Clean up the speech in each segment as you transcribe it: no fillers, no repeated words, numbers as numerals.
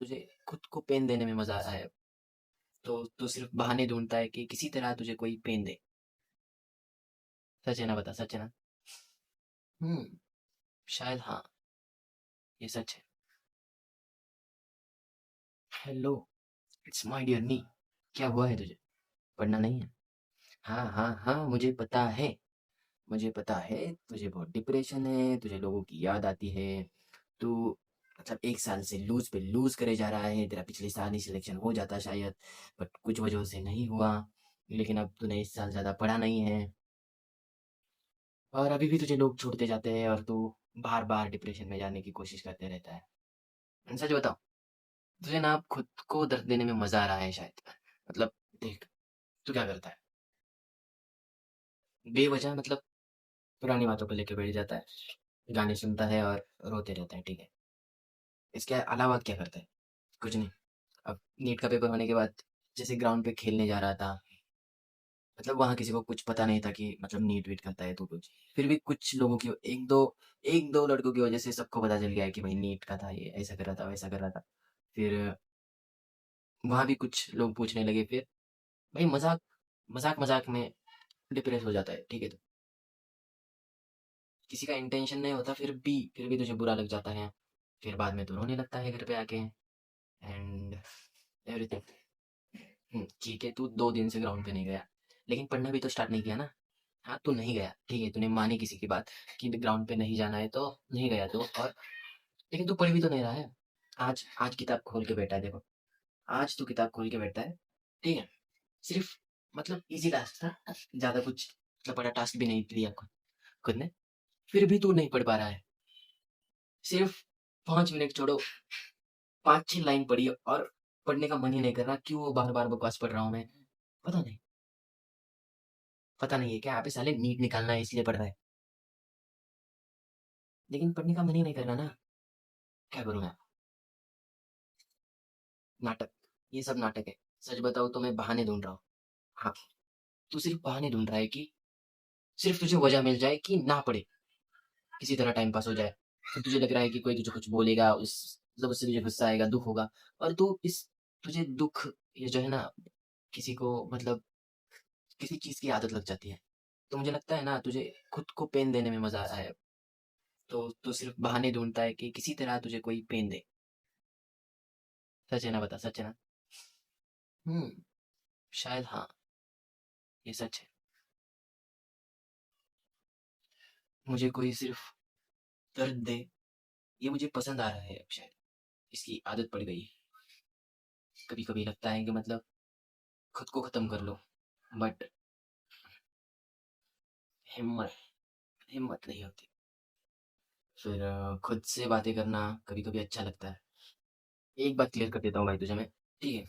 तुझे खुद को पेन देने में मजा आ रहा है, तो तू सिर्फ बहाने ढूंढता है कि किसी तरह तुझे कोई पेन दे। सच है ना? बता, सच है ना? हम्म। शायद हाँ, ये सच है। हेलो, इट्स माय डियर नी। क्या हुआ है तुझे? पढ़ना नहीं है? हाँ हाँ हाँ, मुझे पता है। मुझे पता है, तुझे बहुत डिप्रेशन है, तुझे लोगों की याद आती है। तू मतलब 1 साल से लूज़ पे लूज़ करे जा रहा है, तेरा पिछले साल ही सिलेक्शन हो जाता शायद, बट कुछ वजहों से नहीं हुआ। लेकिन अब तूने इस साल ज़्यादा पढ़ा नहीं है, और अभी भी तुझे लोग छोड़ते जाते हैं, और तू बार-बार डिप्रेशन में जाने की कोशिश करते रहता है। सच बताऊँ, तुझे ना अब खुद को दर्द देने में मज़ा आ रहा है शायद। मतलब देख, तू क्या करता है? बेवजह मतलब पुरानी बातों को लेके बैठ जाता है, गाने सुनता है और रोते रहता है, ठीक है? इसके अलावा क्या करता है? कुछ नहीं। अब नीट का पेपर होने के बाद जैसे ग्राउंड पे खेलने जा रहा था, मतलब वहाँ किसी को कुछ पता नहीं था कि मतलब नीट वीट करता है तो कुछ। फिर भी कुछ लोगों की 1-2 लड़कों की वजह से सबको पता चल गया है कि भाई नीट का था, ये ऐसा कर रहा था, वैसा कर रहा था। फिर वहाँ भी कुछ लोग पूछने लगे, फिर भाई मज़ाक में डिप्रेस हो जाता है, ठीक है? तो किसी का इंटेंशन नहीं होता, फिर भी तुझे बुरा लग जाता है। फिर बाद में तू रोने लगता है घर पे आके, एंड एवरीथिंग। ठीक है, तू 2 दिन से ग्राउंड पे नहीं गया, लेकिन पढ़ना भी तो स्टार्ट नहीं किया ना? हाँ, तू नहीं गया, ठीक है, तूने मानी किसी की बात कि ग्राउंड पे नहीं जाना है, तो नहीं गया तू, और लेकिन तू पढ़ भी तो नहीं रहा है। आज आज किताब खोल के बैठा है, देखो, आज तू किताब खोल के बैठा है, ठीक है? सिर्फ मतलब ईज़ी टास्क था, ज़्यादा कुछ मतलब बड़ा टास्क भी नहीं दिया खुद ने, फिर भी तू नहीं पढ़ पा रहा है। सिर्फ 5 मिनट छोड़ो, 5-6 लाइन पढ़ी और पढ़ने का मन ही नहीं कर रहा, क्यों बार-बार बकवास पढ़ रहा हूँ मैं? पता नहीं। पता नहीं है क्या, अबे साले नीट निकालना है इसलिए पढ़ रहा है। लेकिन पढ़ने का मन ही नहीं कर रहा ना, क्या करूँ मैं? नाटक, ये सब नाटक है। सच बताऊँ तो मैं बहाने ढूँढ रहा हूँ। हाँ, तू सिर्फ बहाने ढूँढ रहा है कि सिर्फ तुझे वजह मिल जाए कि ना पढ़े, किसी तरह टाइम पास हो जाए। फिर तुझे लग रहा है कि कोई तुझे कुछ बोलेगा, उस मतलब उससे तुझे गुस्सा आएगा, दुःख होगा, और तुझे दुःख, ये जो है ना, किसी को मतलब किसी चीज़ की आदत लग जाती है। तो मुझे लगता है ना, तुझे खुद को पेन देने में मज़ा आ रहा है, तो तू सिर्फ बहाने ढूँढता है कि किसी तरह तुझे कोई पेन दे। सच है ना? बता, सच है ना? हुँ, शायद हाँ, ये सच है। मुझे कोई सिर्फ दर्द दे, ये मुझे पसंद आ रहा है अब शायद, इसकी आदत पड़ गई है। कभी-कभी लगता है कि मतलब खुद को ख़त्म कर लो, बट हिम्मत हिम्मत नहीं होती। फिर खुद से बातें करना कभी-कभी अच्छा लगता है। एक बात क्लियर कर देता हूँ भाई तुझे मैं, ठीक है?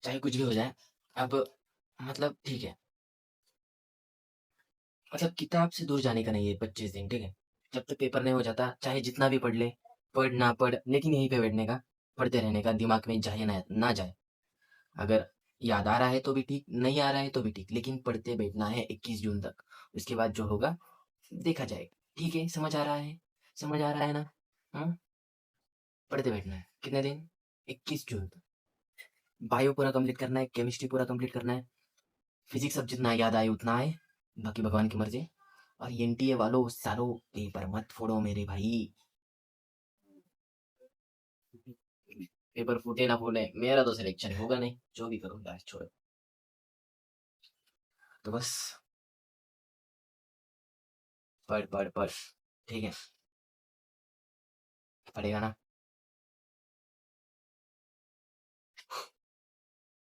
चाहे कुछ भी हो जाए, अब मतलब ठीक है, मतलब किताब से दूर जाने का नहीं है 25 दिन, ठीक है? जब तक पेपर नहीं हो जाता, चाहे जितना भी पढ़ ले, पढ़ ना पढ़, लेकिन यहीं पे बैठने का, पढ़ते रहने का, दिमाग में जाए ना जाए। अगर याद आ रहा है तो भी ठीक, नहीं आ रहा है तो भी ठीक, लेकिन पढ़ते बैठना है 21 जून तक। उसके बाद जो होगा देखा जाएगा। ठीक है, समझ आ रहा है? समझ आ रहा है ना? हाँ? पढ़ते बैठना है। कितने दिन? 21 जून तक। बायो पूरा कंप्लीट करना है, केमिस्ट्री पूरा कंप्लीट करना है, फिजिक्स अब जितना याद आए उतना आए, बाकी भगवान की मर्जी। और एनटीए वालों सालों पेपर मत फोड़ो मेरे भाई। पेपर फूटे ना फूटे, मेरा तो सिलेक्शन होगा नहीं, जो भी करूँ यार छोड़ो। तो बस पढ़ पढ़ पढ़, ठीक है? पढ़ेगा ना?